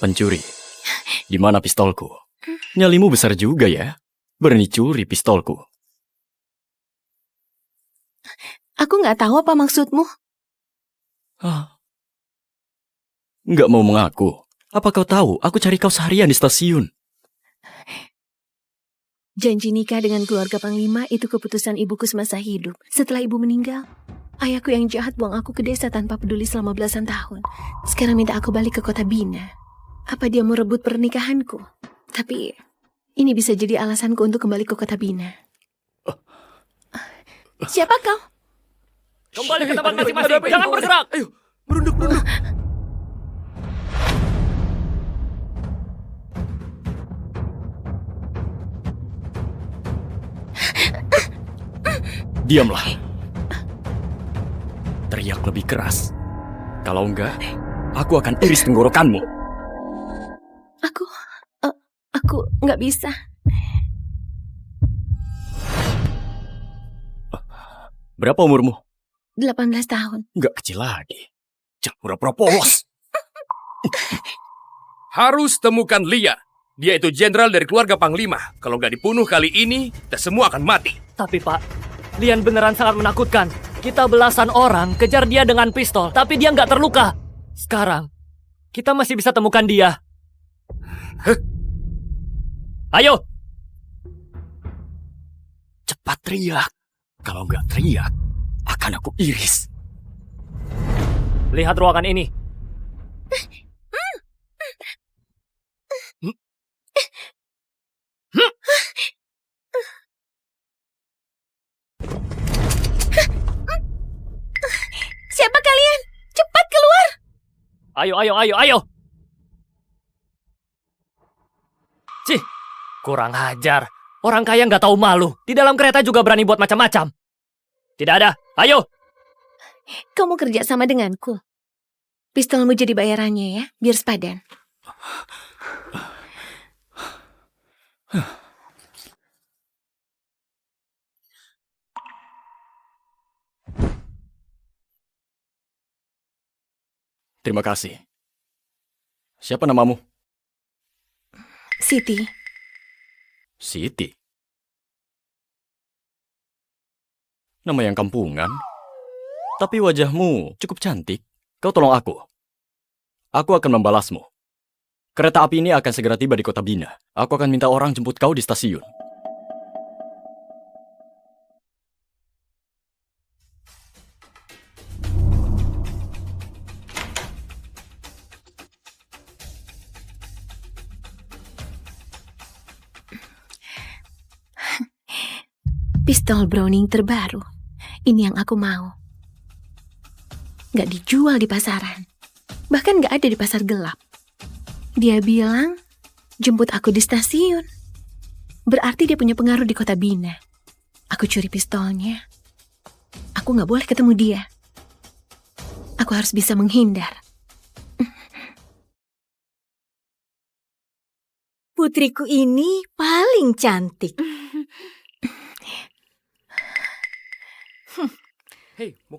Pencuri, di mana pistolku? Nyalimu besar juga ya, berani curi pistolku. Aku nggak tahu apa maksudmu. Nggak mau mengaku. Apa kau tahu, aku cari kau seharian di stasiun. Janji nikah dengan keluarga Panglima itu keputusan ibuku semasa hidup. Setelah ibu meninggal, ayahku yang jahat buang aku ke desa tanpa peduli selama belasan tahun. Sekarang minta aku balik ke kota Bina. Apa dia mau rebut pernikahanku? Tapi ini bisa jadi alasanku untuk kembali ke kota Bina. Siapa kau? Kembali ke tempat masing-masing, jangan bergerak. Ayo, merunduk. Diamlah. Teriak lebih keras. Kalau enggak, aku akan iris tenggorokanmu. Aku nggak bisa. Berapa umurmu? 18 tahun. Nggak kecil lagi. Jangan pura-pura polos. Harus temukan Lia. Dia itu jenderal dari keluarga Panglima. Kalau nggak dibunuh kali ini, kita semua akan mati. Tapi Pak, Lian beneran sangat menakutkan. Kita belasan orang kejar dia dengan pistol, tapi dia nggak terluka. Sekarang, kita masih bisa temukan dia. Ayo! Cepat teriak. Kalau nggak teriak, akan aku iris. Lihat ruangan ini. Siapa kalian? Cepat keluar! Ayo! Cih, kurang ajar. Orang kaya nggak tahu malu. Di dalam kereta juga berani buat macam-macam. Tidak ada. Ayo! Kau mau kerja sama denganku? Pistolmu jadi bayarannya ya, biar sepadan. Terima kasih. Siapa namamu? Siti. Siti. Nama yang kampungan. Tapi wajahmu cukup cantik. Kau tolong aku. Aku akan membalasmu. Kereta api ini akan segera tiba di kota Bina. Aku akan minta orang jemput kau di stasiun. Pistol Browning terbaru. Ini yang aku mau. Gak dijual di pasaran. Bahkan gak ada di pasar gelap. Dia bilang, jemput aku di stasiun. Berarti dia punya pengaruh di kota Bina. Aku curi pistolnya. Aku gak boleh ketemu dia. Aku harus bisa menghindar. Putriku ini paling cantik.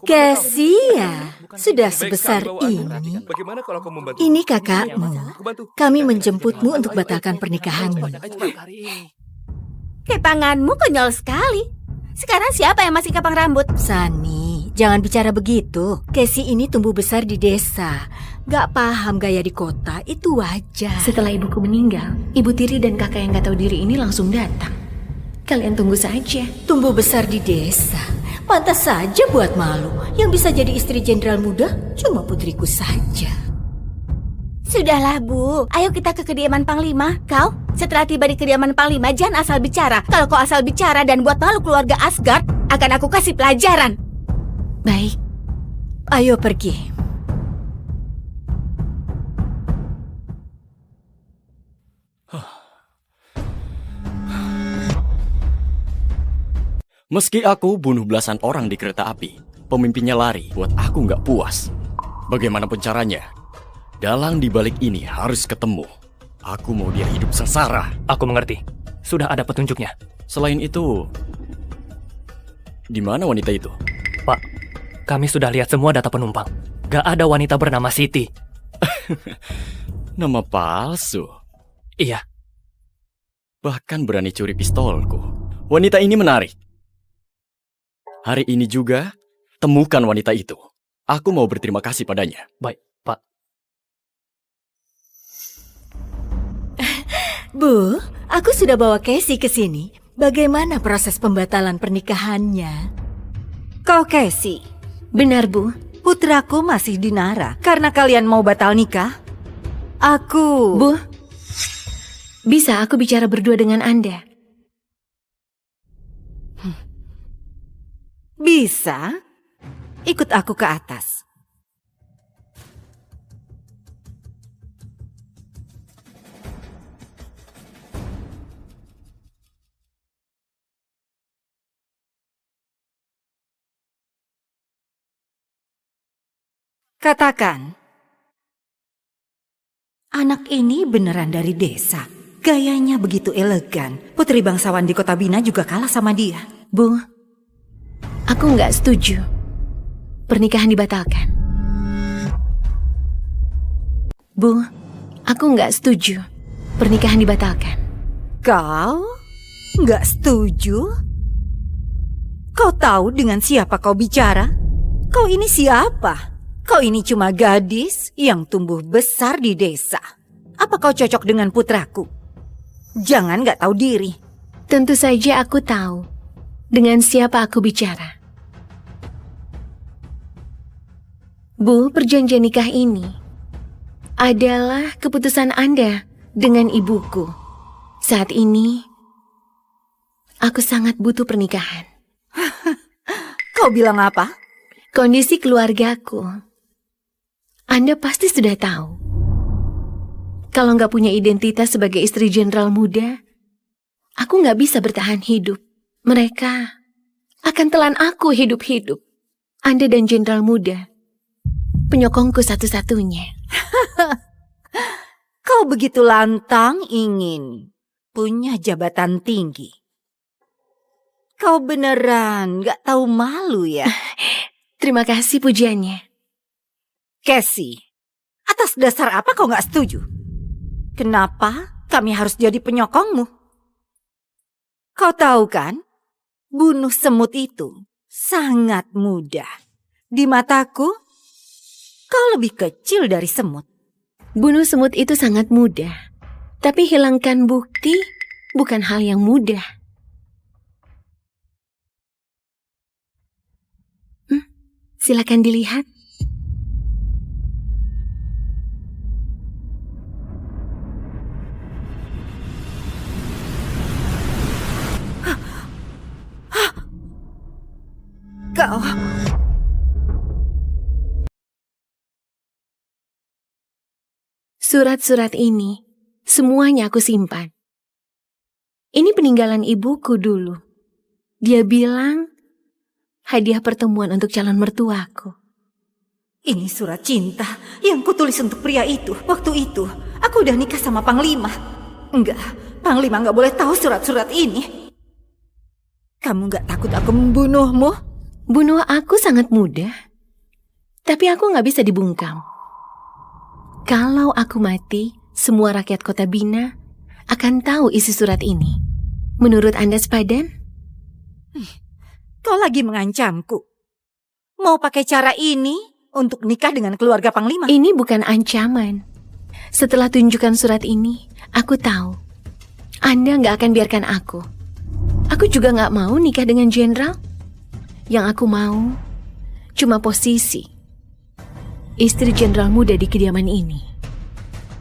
Kesia, sudah sebesar ini. Bagaimana kalau kamu membantu? Ini kakakmu. Kami menjemputmu untuk batalkan pernikahanmu. Tanganmu konyol sekali. Sekarang siapa yang masih kepang rambut? Sani, jangan bicara begitu. Kesi ini tumbuh besar di desa. Gak paham gaya di kota, itu wajar. Setelah ibuku meninggal, ibu tiri dan kakak yang gak tahu diri ini langsung datang. Kalian tunggu saja. Tumbuh besar di desa. Pantas saja buat malu. Yang bisa jadi istri jenderal muda cuma putriku saja. Sudahlah Bu, ayo kita ke kediaman Panglima. Kau, setelah tiba di kediaman Panglima jangan asal bicara. Kalau kau asal bicara dan buat malu keluarga Asgard, akan aku kasih pelajaran. Baik. Ayo pergi. Meski aku bunuh belasan orang di kereta api, pemimpinnya lari buat aku nggak puas. Bagaimanapun caranya, dalang di balik ini harus ketemu. Aku mau dia hidup sengsara. Aku mengerti. Sudah ada petunjuknya. Selain itu, di mana wanita itu? Pak, kami sudah lihat semua data penumpang. Gak ada wanita bernama Siti. Nama palsu. Iya, Bahkan berani curi pistolku. Wanita ini menarik. Hari ini juga, temukan wanita itu. Aku mau berterima kasih padanya. baik, Pak. Bu, aku sudah bawa Casey ke sini. Bagaimana proses pembatalan pernikahannya? Kau Casey, Benar, Bu. putraku masih di Nara karena kalian mau batal nikah. Aku... Bu, bisa aku bicara berdua dengan Anda? Bisa? Ikut aku ke atas. Katakan, anak ini beneran dari desa. Gayanya begitu elegan. Putri bangsawan di Kota Bina juga kalah sama dia. Bu, aku nggak setuju. Pernikahan dibatalkan. Bu, aku nggak setuju. Pernikahan dibatalkan. Kau nggak setuju? Kau tahu dengan siapa kau bicara? Kau ini siapa? Kau ini cuma gadis yang tumbuh besar di desa. Apa kau cocok dengan putraku? Jangan nggak tahu diri. Tentu saja aku tahu dengan siapa aku bicara. Bu, perjanjian nikah ini adalah keputusan Anda dengan ibuku. Saat ini, aku sangat butuh pernikahan. Kau bilang apa? Kondisi keluargaku, Anda pasti sudah tahu. Kalau nggak punya identitas sebagai istri jenderal muda, aku nggak bisa bertahan hidup. Mereka akan telan aku hidup-hidup. Anda dan jenderal muda, penyokongku satu-satunya. Kau begitu lantang ingin punya jabatan tinggi. Kau beneran nggak tahu malu ya? Terima kasih pujiannya. Casey, atas dasar apa kau nggak setuju? Kenapa kami harus jadi penyokongmu? Kau tahu kan, bunuh semut itu sangat mudah. Di mataku, kau lebih kecil dari semut. Bunuh semut itu sangat mudah, tapi hilangkan bukti bukan hal yang mudah. Silakan dilihat. Kau... Surat-surat ini, semuanya aku simpan. Ini peninggalan ibuku dulu. Dia bilang, hadiah pertemuan untuk calon mertuaku. Ini surat cinta yang kutulis untuk pria itu. Waktu itu, aku udah nikah sama Panglima. Enggak, Panglima nggak boleh tahu surat-surat ini. Kamu nggak takut aku membunuhmu? Bunuh aku sangat mudah, tapi aku nggak bisa dibungkam. Kalau aku mati, semua rakyat kota Bina akan tahu isi surat ini. Menurut Anda sepadan? Kau lagi mengancamku. Mau pakai cara ini untuk nikah dengan keluarga Panglima? Ini bukan ancaman. Setelah tunjukkan surat ini, aku tahu Anda nggak akan biarkan aku. Aku juga nggak mau nikah dengan jenderal. Yang aku mau cuma posisi istri jenderal muda di kediaman ini.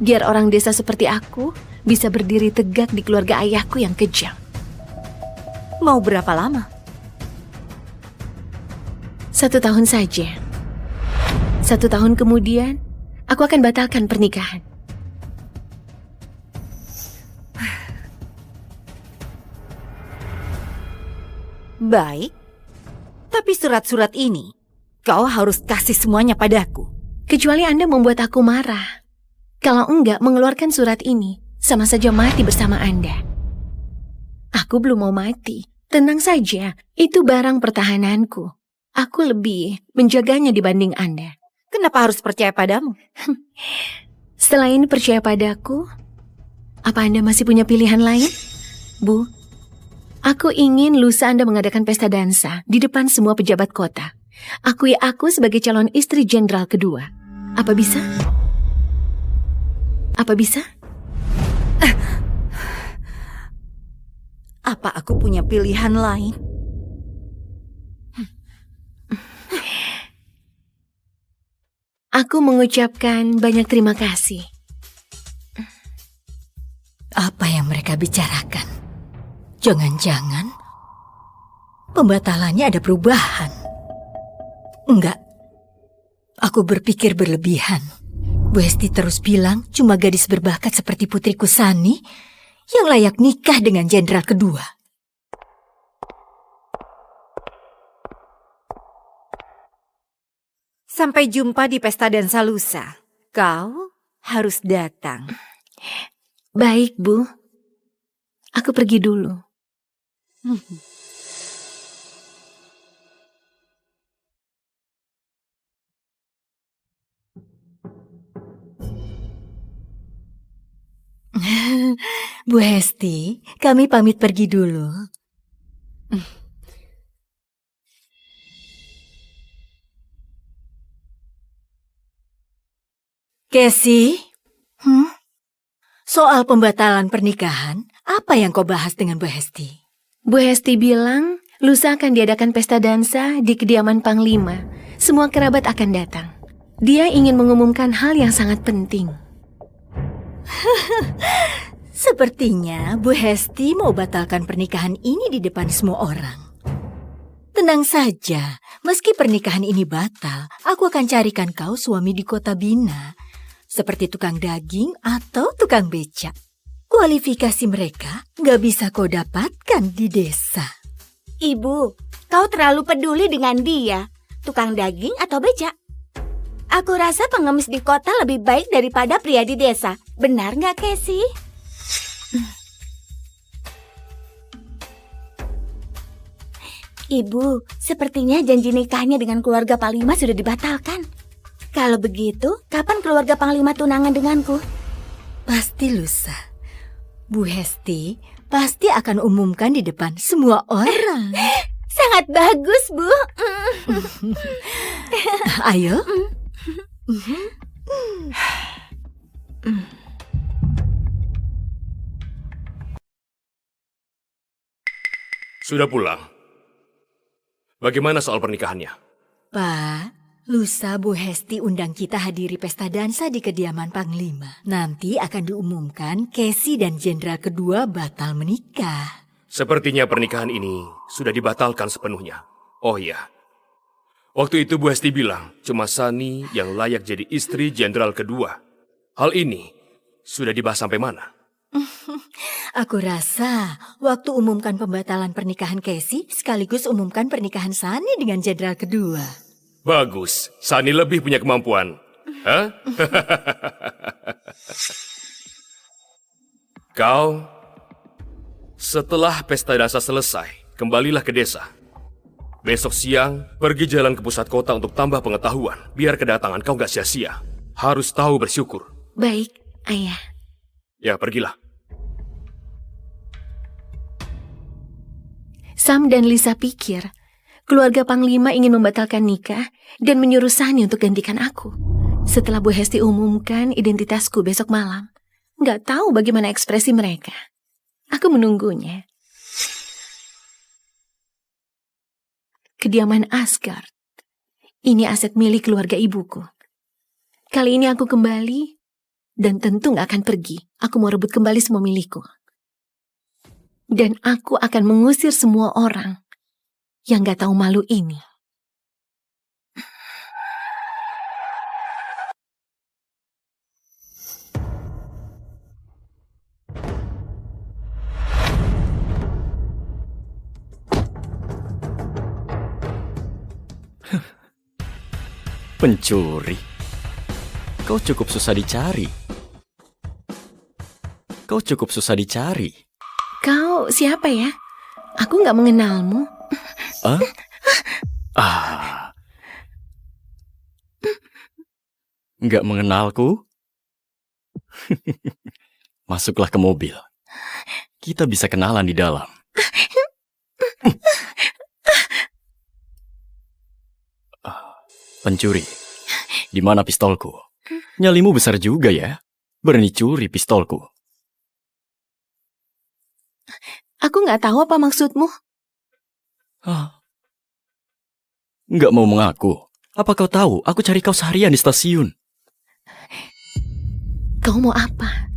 Biar orang desa seperti aku bisa berdiri tegak di keluarga ayahku yang kejam. Mau berapa lama? 1 tahun saja. 1 tahun kemudian, aku akan batalkan pernikahan. Baik. Tapi surat-surat ini, kau harus kasih semuanya padaku. Kecuali Anda membuat aku marah. Kalau enggak, mengeluarkan surat ini sama saja mati bersama Anda. Aku belum mau mati. Tenang saja, itu barang pertahananku. Aku lebih menjaganya dibanding Anda. Kenapa harus percaya padamu? Selain percaya padaku, apa Anda masih punya pilihan lain? Bu, aku ingin lusa Anda mengadakan pesta dansa di depan semua pejabat kota. Akui aku sebagai calon istri jenderal kedua. Apa bisa? Apa bisa? Apa aku punya pilihan lain? Aku mengucapkan banyak terima kasih. Apa yang mereka bicarakan? Jangan-jangan pembatalannya ada perubahan. Enggak, aku berpikir berlebihan. Bu Hesti terus bilang cuma gadis berbakat seperti putriku Sani yang layak nikah dengan jenderal kedua. Sampai jumpa di pesta dansa lusa. Kau harus datang. Baik, Bu. Aku pergi dulu. Bu Hesti, kami pamit pergi dulu. Casey, soal pembatalan pernikahan, apa yang kau bahas dengan Bu Hesti? Bu Hesti bilang, lusa akan diadakan pesta dansa di kediaman Panglima. Semua kerabat akan datang. Dia ingin mengumumkan hal yang sangat penting. Sepertinya Bu Hesti mau batalkan pernikahan ini di depan semua orang. Tenang saja, meski pernikahan ini batal, aku akan carikan kau suami di kota Bina. Seperti tukang daging atau tukang becak. Kualifikasi mereka nggak bisa kau dapatkan di desa. Ibu, kau terlalu peduli dengan dia. Tukang daging atau becak? Aku rasa pengemis di kota lebih baik daripada pria di desa. Benar nggak, Casey? Ibu, sepertinya janji nikahnya dengan keluarga Panglima sudah dibatalkan. Kalau begitu, kapan keluarga Panglima tunangan denganku? Pasti lusa. Bu Hesti pasti akan umumkan di depan semua orang. Sangat bagus, Bu. Ayo. Sudah pulang. Bagaimana soal pernikahannya? Pak, lusa Bu Hesti undang kita hadiri pesta dansa di kediaman Panglima. Nanti akan diumumkan Casey dan jenderal kedua batal menikah. Sepertinya pernikahan ini sudah dibatalkan sepenuhnya. Oh iya, waktu itu Bu Hesti bilang cuma Sani yang layak jadi istri jenderal kedua. Hal ini sudah dibahas sampai mana? Aku rasa waktu umumkan pembatalan pernikahan Casey sekaligus umumkan pernikahan Sani dengan jenderal kedua. Bagus, Sani lebih punya kemampuan. Hah? Kau, setelah pesta dansa selesai, kembalilah ke desa. Besok siang, pergi jalan ke pusat kota untuk tambah pengetahuan. Biar kedatangan kau gak sia-sia. Harus tahu bersyukur. Baik, Ayah. Ya, pergilah. Sam dan Lisa pikir keluarga Panglima ingin membatalkan nikah dan menyuruh Sani untuk gantikan aku. Setelah Bu Hesti umumkan identitasku besok malam, nggak tahu bagaimana ekspresi mereka. Aku menunggunya. Kediaman Asgard. Ini aset milik keluarga ibuku. Kali ini aku kembali dan tentu nggak akan pergi. Aku mau rebut kembali semua milikku. Dan aku akan mengusir semua orang yang gak tahu malu ini. Pencuri. Kau cukup susah dicari. Kau siapa ya? Aku gak mengenalmu. Nggak mengenalku? Masuklah ke mobil. Kita bisa kenalan di dalam. Pencuri, di mana pistolku? Nyalimu besar juga ya. Berani curi pistolku. Aku nggak tahu apa maksudmu. Nggak mau mengaku. Apa kau tahu, aku cari kau seharian di stasiun. Kau mau apa?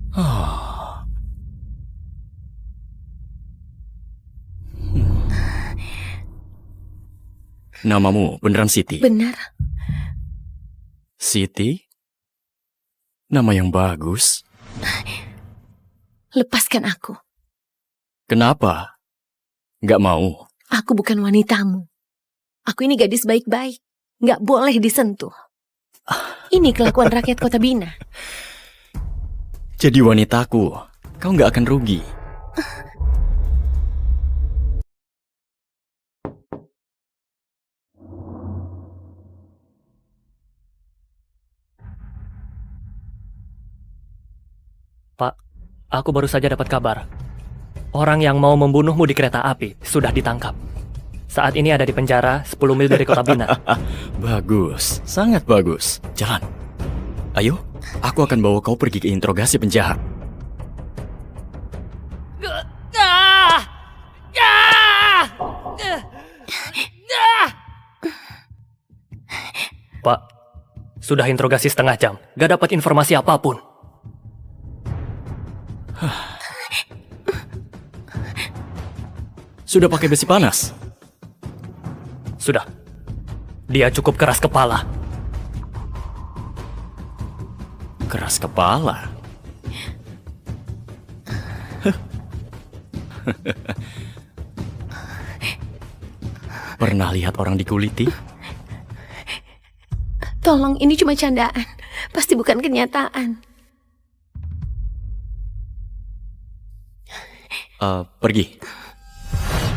Namamu beneran Siti? Benar. Siti? Nama yang bagus. Lepaskan aku. Kenapa? Nggak mau. Aku bukan wanitamu. Aku ini gadis baik-baik. Nggak boleh disentuh. Ini kelakuan rakyat Kota Bina. Jadi wanitaku, kau nggak akan rugi. Pak, aku baru saja dapat kabar. Orang yang mau membunuhmu di kereta api sudah ditangkap. Saat ini ada di penjara 10 mil dari Kota Bina. Bagus, sangat bagus. Jalan. Ayo, aku akan bawa kau pergi ke interogasi penjahat. Pak, sudah interogasi setengah jam. Gak dapat informasi apapun. Sudah pakai besi panas? Sudah. Dia cukup keras kepala. Keras kepala? Pernah lihat orang dikuliti? Tolong, ini cuma candaan. Pasti bukan kenyataan. Pergi.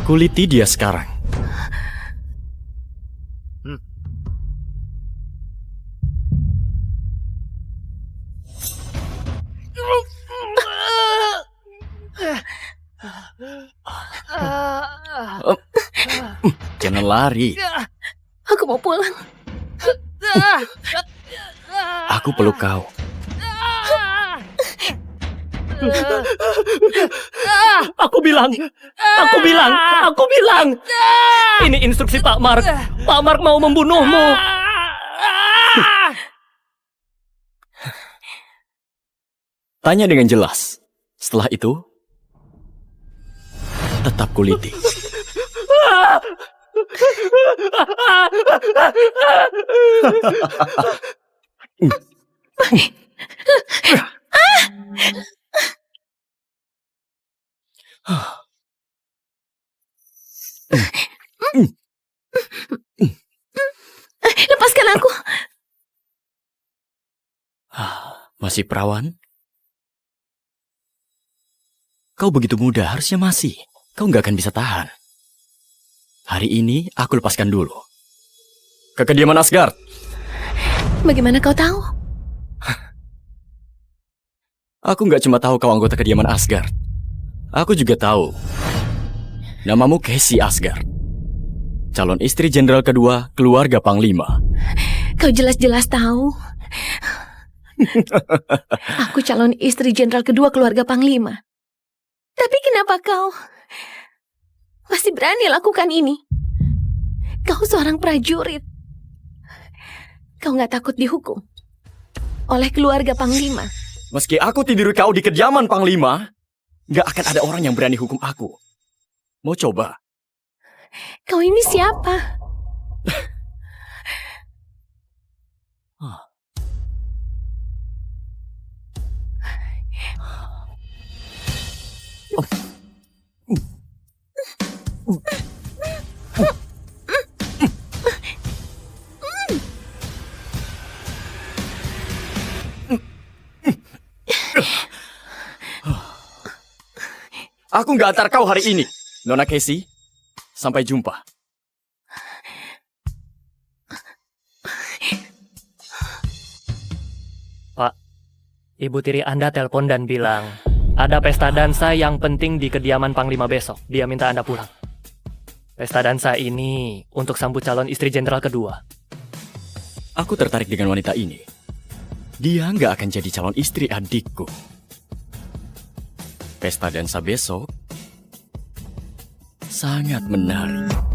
Kuliti dia sekarang. Jangan lari. Aku mau pulang. Aku peluk kau. Aku bilang. Ini instruksi Pak Mark. Pak Mark mau membunuhmu. Tanya dengan jelas. Setelah itu, tetap kuliti. Lepaskan aku. Masih perawan? Kau begitu muda, harusnya masih. Kau nggak akan bisa tahan. Hari ini, aku lepaskan dulu. Ke kediaman Asgard. Bagaimana kau tahu? Aku nggak cuma tahu kau anggota kediaman Asgard. Aku juga tahu. Namamu Cassie Asgard. Calon istri jenderal kedua, keluarga Panglima. Kau jelas-jelas tahu. Aku calon istri jenderal kedua keluarga Panglima. Tapi kenapa kau masih berani lakukan ini? Kau seorang prajurit. Kau nggak takut dihukum oleh keluarga Panglima? Meski aku tiduri kau di kediaman Panglima, nggak akan ada orang yang berani hukum aku. Mau coba? Kau ini siapa? Aku nggak antar kau hari ini, Nona Casey. Sampai jumpa. Pak, Ibu tiri Anda telepon dan bilang, ada pesta dansa yang penting di kediaman Panglima besok. Dia minta Anda pulang. Pesta dansa ini untuk sambut calon istri jenderal kedua. Aku tertarik dengan wanita ini. Dia nggak akan jadi calon istri adikku. Pesta dansa besok sangat menarik.